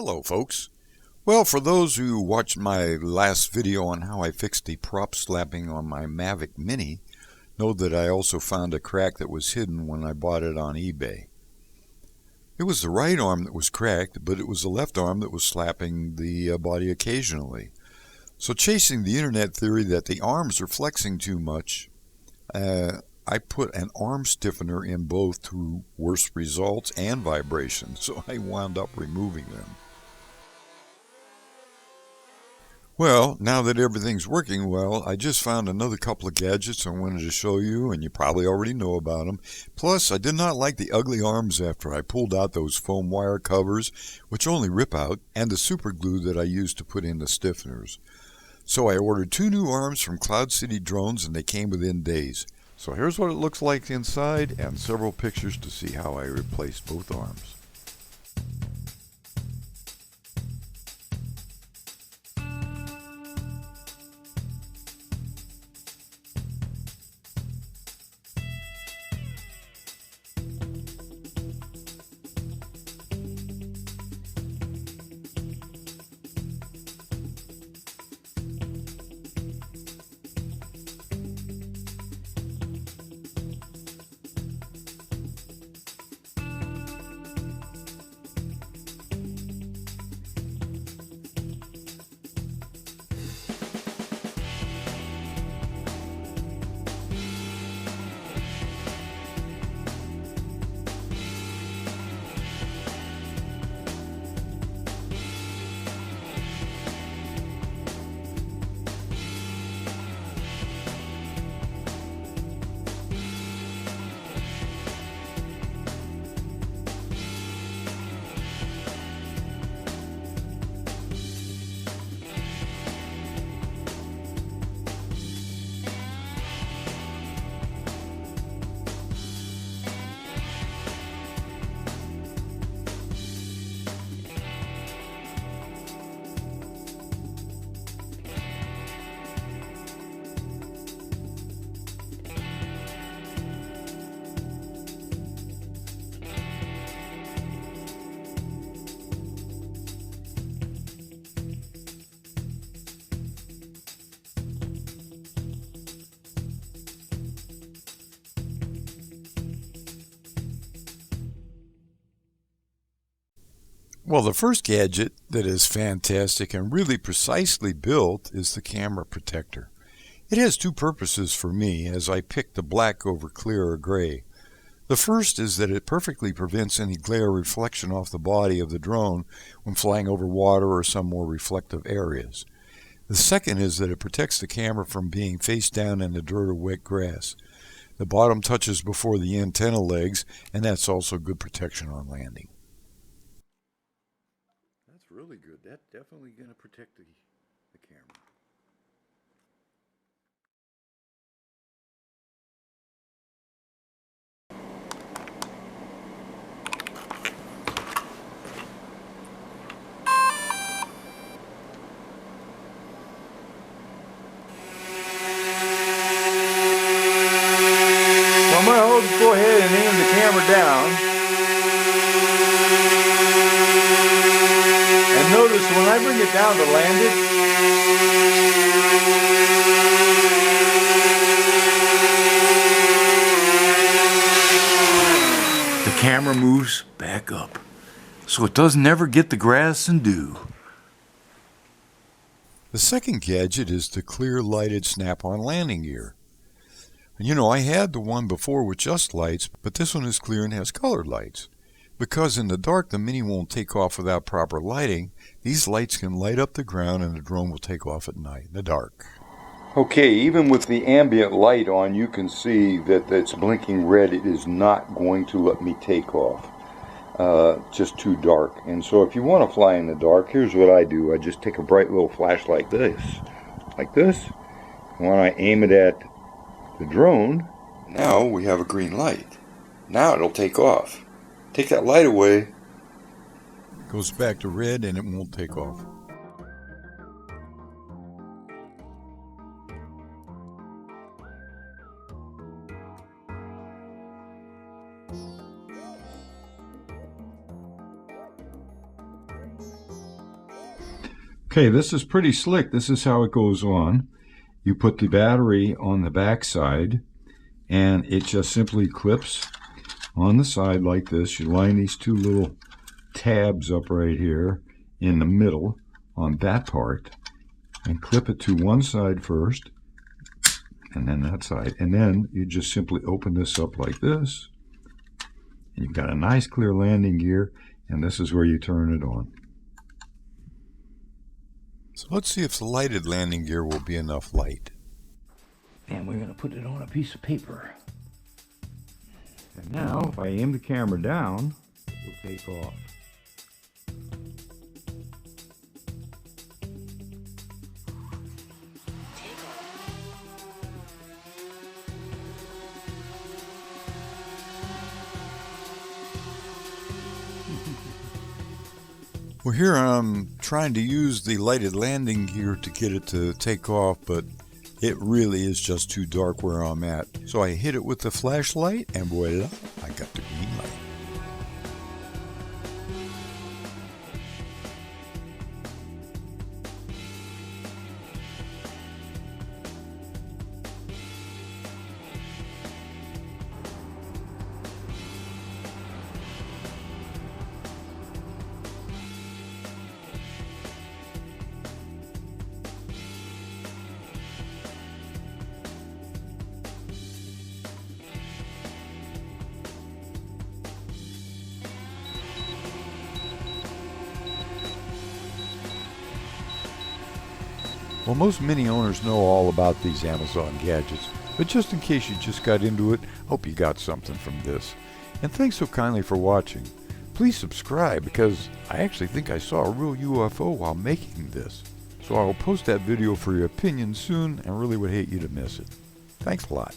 Hello folks. Well, for those who watched my last video on how I fixed the prop slapping on my Mavic Mini, know that I also found a crack that was hidden when I bought it on eBay. It was the right arm that was cracked, but it was the left arm that was slapping the body occasionally. So chasing the internet theory that the arms are flexing too much, I put an arm stiffener in both to worse results and vibration, so I wound up removing them. Well, now that everything's working well, I just found another couple of gadgets I wanted to show you, and you probably already know about them. Plus, I did not like the ugly arms after I pulled out those foam wire covers, which only rip out, and the super glue that I used to put in the stiffeners. So I ordered 2 new arms from Cloud City Drones, and they came within days. So here's what it looks like inside, and several pictures to see how I replaced both arms. Well, the first gadget that is fantastic and really precisely built is the camera protector. It has 2 purposes for me, as I picked the black over clear or gray. The first is that it perfectly prevents any glare reflection off the body of the drone when flying over water or some more reflective areas. The second is that it protects the camera from being face down in the dirt or wet grass. The bottom touches before the antenna legs, and that's also good protection on landing. That's really good. That's definitely going to protect the camera. So I'm going to go ahead and aim the camera down. And notice when I bring it down to land it, the camera moves back up, so it doesn't ever get the grass and dew. The second gadget is the clear lighted snap-on landing gear. You know, I had the one before with just lights, but this one is clear and has colored lights. Because in the dark the Mini won't take off without proper lighting, these lights can light up the ground and the drone will take off at night in the dark. Okay, even with the ambient light on, you can see that it's blinking red. It is not going to let me take off. Just too dark. And so if you want to fly in the dark, here's what I do. I just take a bright little flash like this. And when I aim it at the drone, now we have a green light. Now it'll take off. Take that light away, goes back to red and it won't take off. Okay, this is pretty slick. This is how it goes on. You put the battery on the back side, and it just simply clips on the side like this. You line these two little tabs up right here in the middle on that part, and clip it to one side first, and then that side. And then you just simply open this up like this, and you've got a nice clear landing gear, and this is where you turn it on. So let's see if the lighted landing gear will be enough light. And we're going to put it on a piece of paper. And now, if I aim the camera down, it will take off. Well, here I'm trying to use the lighted landing gear to get it to take off, but it really is just too dark where I'm at. So I hit it with the flashlight, and voila, I got the green light. Well, most Mini owners know all about these Amazon gadgets, but just in case you just got into it, hope you got something from this. And thanks so kindly for watching. Please subscribe, because I actually think I saw a real UFO while making this. So I will post that video for your opinion soon, and really would hate you to miss it. Thanks a lot.